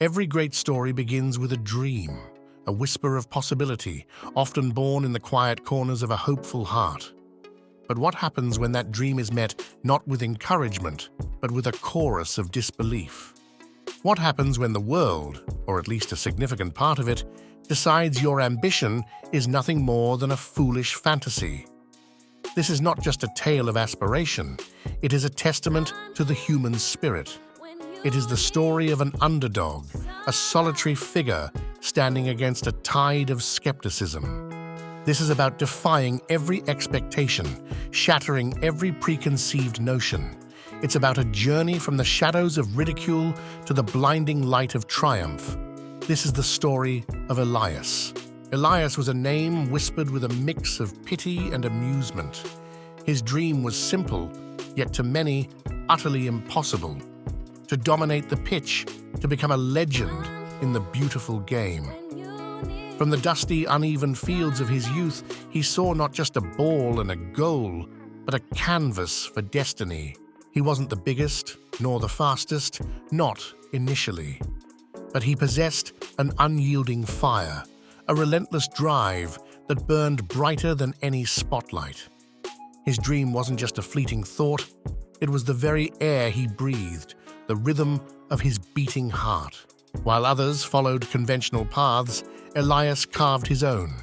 Every great story begins with a dream, a whisper of possibility, often born in the quiet corners of a hopeful heart. But what happens when that dream is met not with encouragement, but with a chorus of disbelief? What happens when the world, or at least a significant part of it, decides your ambition is nothing more than a foolish fantasy? This is not just a tale of aspiration, it is a testament to the human spirit. It is the story of an underdog, a solitary figure standing against a tide of skepticism. This is about defying every expectation, shattering every preconceived notion. It's about a journey from the shadows of ridicule to the blinding light of triumph. This is the story of Elias. Elias was a name whispered with a mix of pity and amusement. His dream was simple, yet to many, utterly impossible. To dominate the pitch, to become a legend in the beautiful game. From the dusty, uneven fields of his youth, he saw not just a ball and a goal, but a canvas for destiny. He wasn't the biggest, nor the fastest, not initially. But he possessed an unyielding fire, a relentless drive that burned brighter than any spotlight. His dream wasn't just a fleeting thought, it was the very air he breathed, the rhythm of his beating heart. While others followed conventional paths, Elias carved his own.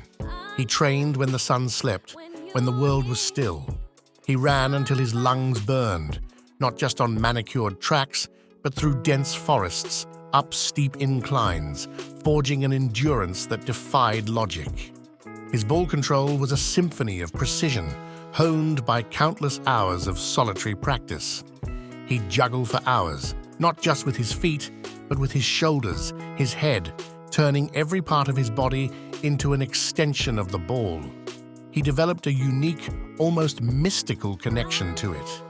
He trained when the sun slept, when the world was still. He ran until his lungs burned, not just on manicured tracks, but through dense forests, up steep inclines, forging an endurance that defied logic. His ball control was a symphony of precision, honed by countless hours of solitary practice. He'd juggle for hours, not just with his feet, but with his shoulders, his head, turning every part of his body into an extension of the ball. He developed a unique, almost mystical connection to it.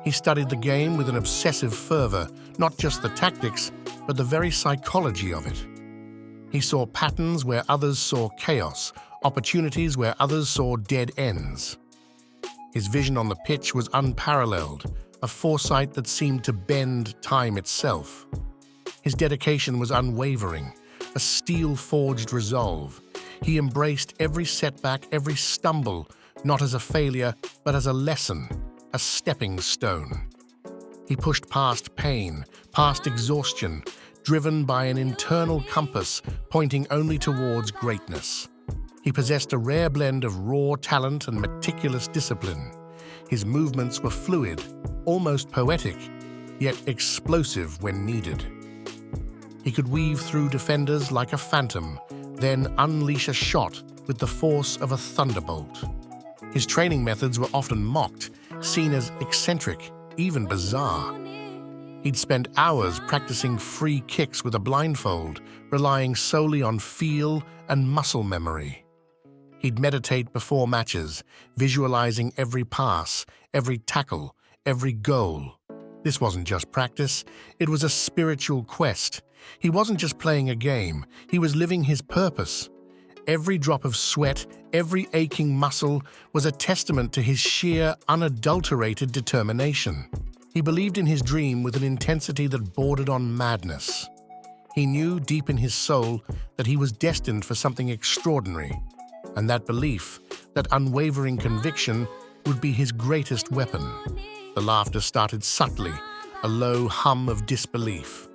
He studied the game with an obsessive fervor, not just the tactics, but the very psychology of it. He saw patterns where others saw chaos, opportunities where others saw dead ends. His vision on the pitch was unparalleled, a foresight that seemed to bend time itself. His dedication was unwavering, a steel-forged resolve. He embraced every setback, every stumble, not as a failure, but as a lesson, a stepping stone. He pushed past pain, past exhaustion, driven by an internal compass pointing only towards greatness. He possessed a rare blend of raw talent and meticulous discipline. His movements were fluid, almost poetic, yet explosive when needed. He could weave through defenders like a phantom, then unleash a shot with the force of a thunderbolt. His training methods were often mocked, seen as eccentric, even bizarre. He'd spend hours practicing free kicks with a blindfold, relying solely on feel and muscle memory. He'd meditate before matches, visualizing every pass, every tackle, every goal. This wasn't just practice, it was a spiritual quest. He wasn't just playing a game, he was living his purpose. Every drop of sweat, every aching muscle was a testament to his sheer, unadulterated determination. He believed in his dream with an intensity that bordered on madness. He knew deep in his soul that he was destined for something extraordinary, and that belief, that unwavering conviction, would be his greatest weapon. The laughter started subtly, a low hum of disbelief.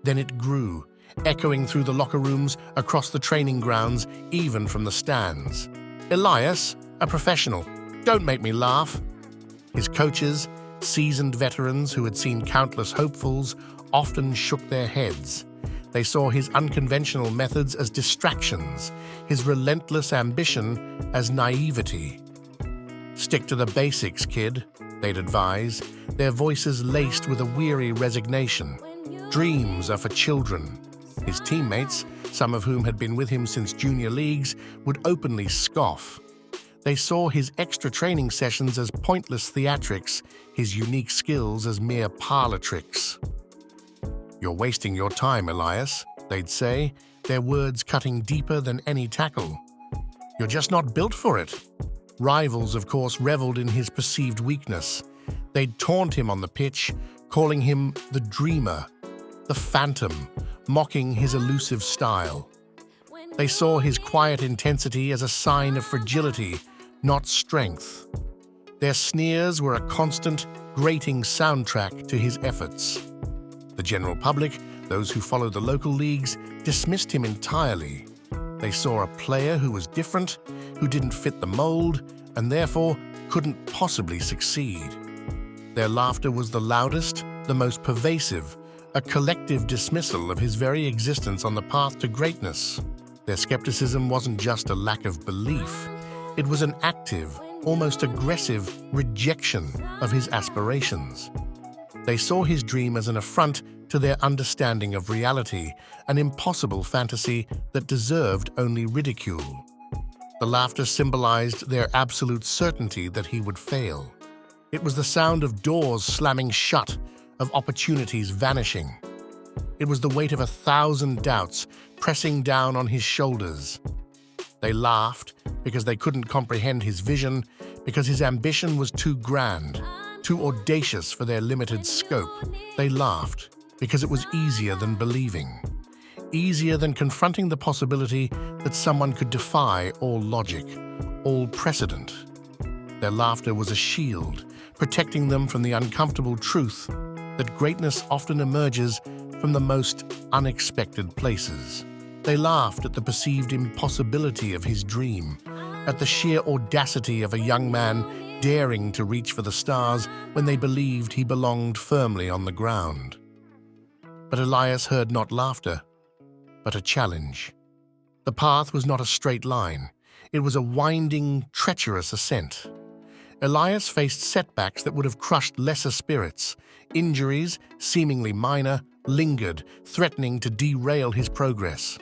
Then it grew, echoing through the locker rooms, across the training grounds, even from the stands. "Elias, a professional, don't make me laugh." His coaches, seasoned veterans who had seen countless hopefuls, often shook their heads. They saw his unconventional methods as distractions, his relentless ambition as naivety. "Stick to the basics, kid," they'd advise, their voices laced with a weary resignation. "Dreams are for children." His teammates, some of whom had been with him since junior leagues, would openly scoff. They saw his extra training sessions as pointless theatrics, his unique skills as mere parlor tricks. "You're wasting your time, Elias," they'd say, their words cutting deeper than any tackle. "You're just not built for it." Rivals, of course, reveled in his perceived weakness. They'd taunt him on the pitch, calling him the dreamer. the phantom, mocking his elusive style. They saw his quiet intensity as a sign of fragility, not strength. Their sneers were a constant, grating soundtrack to his efforts. The general public, those who followed the local leagues, dismissed him entirely. They saw a player who was different, who didn't fit the mold, and therefore couldn't possibly succeed. Their laughter was the loudest, the most pervasive, a collective dismissal of his very existence on the path to greatness. Their skepticism wasn't just a lack of belief. It was an active, almost aggressive rejection of his aspirations. They saw his dream as an affront to their understanding of reality, an impossible fantasy that deserved only ridicule. The laughter symbolized their absolute certainty that he would fail. It was the sound of doors slamming shut, of opportunities vanishing. It was the weight of 1,000 doubts pressing down on his shoulders. They laughed because they couldn't comprehend his vision, because his ambition was too grand, too audacious for their limited scope. They laughed because it was easier than believing, easier than confronting the possibility that someone could defy all logic, all precedent. Their laughter was a shield, protecting them from the uncomfortable truth that greatness often emerges from the most unexpected places. They laughed at the perceived impossibility of his dream, at the sheer audacity of a young man daring to reach for the stars when they believed he belonged firmly on the ground. But Elias heard not laughter, but a challenge. The path was not a straight line. It was a winding, treacherous ascent. Elias faced setbacks that would have crushed lesser spirits. Injuries, seemingly minor, lingered, threatening to derail his progress.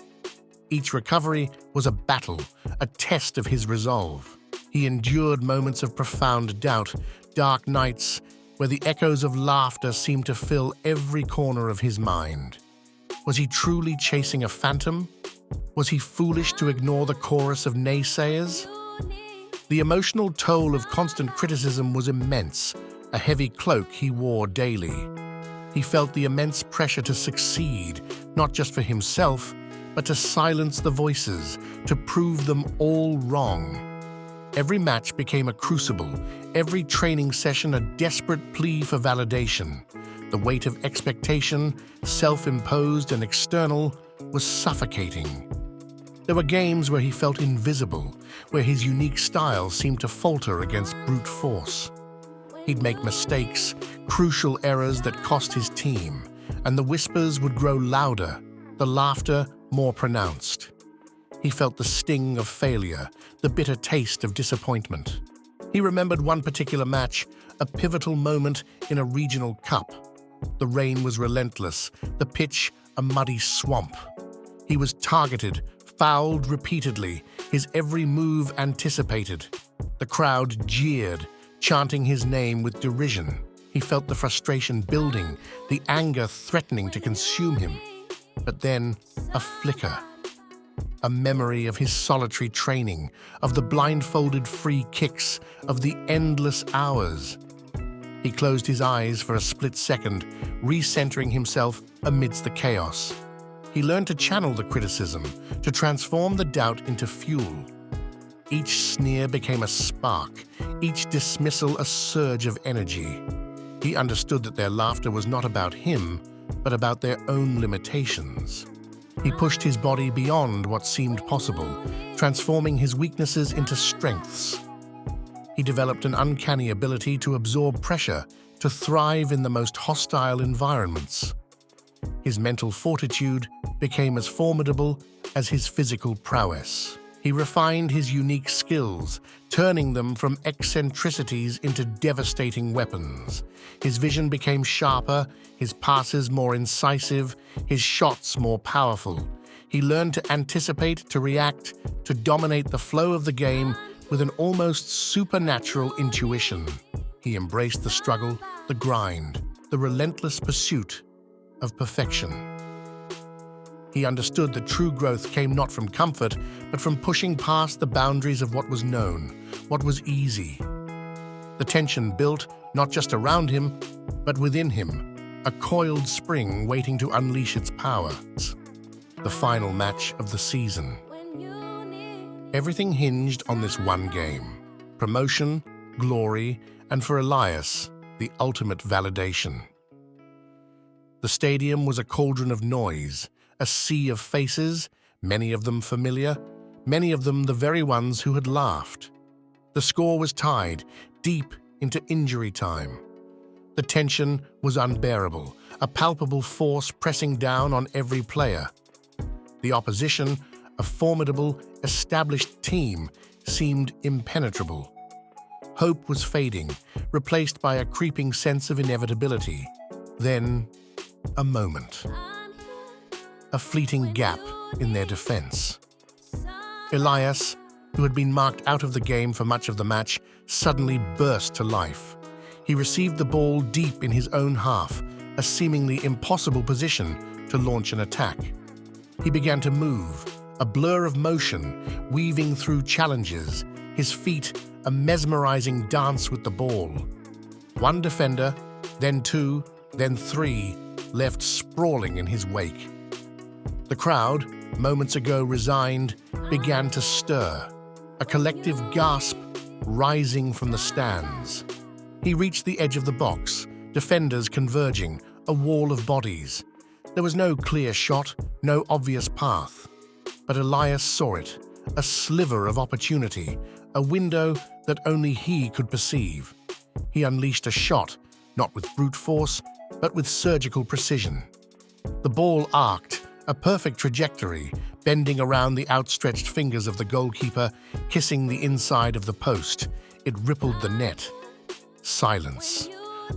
Each recovery was a battle, a test of his resolve. He endured moments of profound doubt, dark nights where the echoes of laughter seemed to fill every corner of his mind. Was he truly chasing a phantom? Was he foolish to ignore the chorus of naysayers? The emotional toll of constant criticism was immense, a heavy cloak he wore daily. He felt the immense pressure to succeed, not just for himself, but to silence the voices, to prove them all wrong. Every match became a crucible, every training session a desperate plea for validation. The weight of expectation, self-imposed and external, was suffocating. There were games where he felt invisible, where his unique style seemed to falter against brute force. He'd make mistakes, crucial errors that cost his team, and the whispers would grow louder, the laughter more pronounced. He felt the sting of failure, the bitter taste of disappointment. He remembered one particular match, a pivotal moment in a regional cup. The rain was relentless, the pitch a muddy swamp. He was targeted, fouled repeatedly, his every move anticipated. The crowd jeered, chanting his name with derision. He felt the frustration building, the anger threatening to consume him. But then, a flicker. A memory of his solitary training, of the blindfolded free kicks, of the endless hours. He closed his eyes for a split second, recentering himself amidst the chaos. He learned to channel the criticism, to transform the doubt into fuel. Each sneer became a spark, each dismissal a surge of energy. He understood that their laughter was not about him, but about their own limitations. He pushed his body beyond what seemed possible, transforming his weaknesses into strengths. He developed an uncanny ability to absorb pressure, to thrive in the most hostile environments. His mental fortitude became as formidable as his physical prowess. He refined his unique skills, turning them from eccentricities into devastating weapons. His vision became sharper, his passes more incisive, his shots more powerful. He learned to anticipate, to react, to dominate the flow of the game with an almost supernatural intuition. He embraced the struggle, the grind, the relentless pursuit of perfection. He understood that true growth came not from comfort, but from pushing past the boundaries of what was known, what was easy. The tension built not just around him, but within him, a coiled spring waiting to unleash its powers. The final match of the season. Everything hinged on this one game. Promotion, glory, and for Elias, the ultimate validation. The stadium was a cauldron of noise, a sea of faces, many of them familiar, many of them the very ones who had laughed. The score was tied, deep into injury time. The tension was unbearable, a palpable force pressing down on every player. The opposition, a formidable, established team, seemed impenetrable. Hope was fading, replaced by a creeping sense of inevitability. Then, a moment. A fleeting gap in their defense. Elias, who had been marked out of the game for much of the match, suddenly burst to life. He received the ball deep in his own half, a seemingly impossible position to launch an attack. He began to move, a blur of motion, weaving through challenges, his feet a mesmerizing dance with the ball. One defender, then two, then three, left sprawling in his wake. The crowd, moments ago resigned, began to stir, a collective gasp rising from the stands. He reached the edge of the box, defenders converging, a wall of bodies. There was no clear shot, no obvious path. But Elias saw it, a sliver of opportunity, a window that only he could perceive. He unleashed a shot, not with brute force, but with surgical precision. The ball arced, a perfect trajectory, bending around the outstretched fingers of the goalkeeper, kissing the inside of the post. It rippled the net. Silence.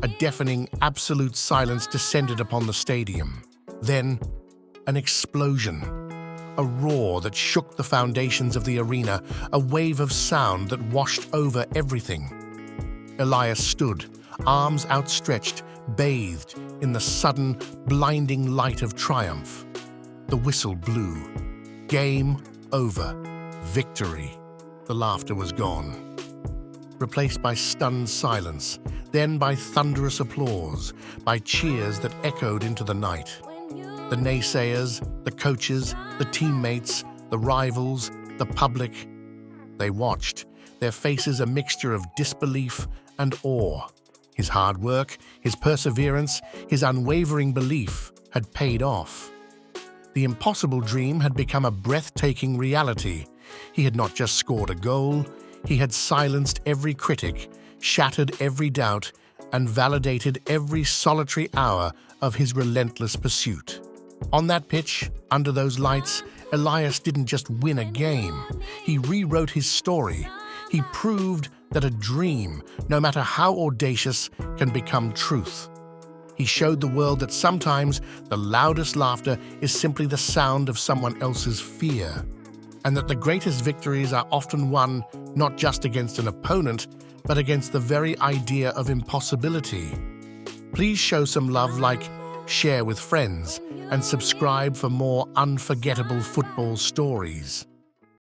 A deafening, absolute silence descended upon the stadium. Then, an explosion. A roar that shook the foundations of the arena, a wave of sound that washed over everything. Elias stood, arms outstretched, bathed in the sudden, blinding light of triumph. The whistle blew. Game over. Victory. The laughter was gone, replaced by stunned silence, then by thunderous applause, by cheers that echoed into the night. The naysayers, the coaches, the teammates, the rivals, the public, they watched, their faces a mixture of disbelief and awe. His hard work, his perseverance, his unwavering belief had paid off. The impossible dream had become a breathtaking reality. He had not just scored a goal, he had silenced every critic, shattered every doubt, and validated every solitary hour of his relentless pursuit. On that pitch, under those lights, Elias didn't just win a game. He rewrote his story. He proved that a dream, no matter how audacious, can become truth. He showed the world that sometimes the loudest laughter is simply the sound of someone else's fear, and that the greatest victories are often won not just against an opponent, but against the very idea of impossibility. Please show some love, like, share with friends, and subscribe for more unforgettable football stories.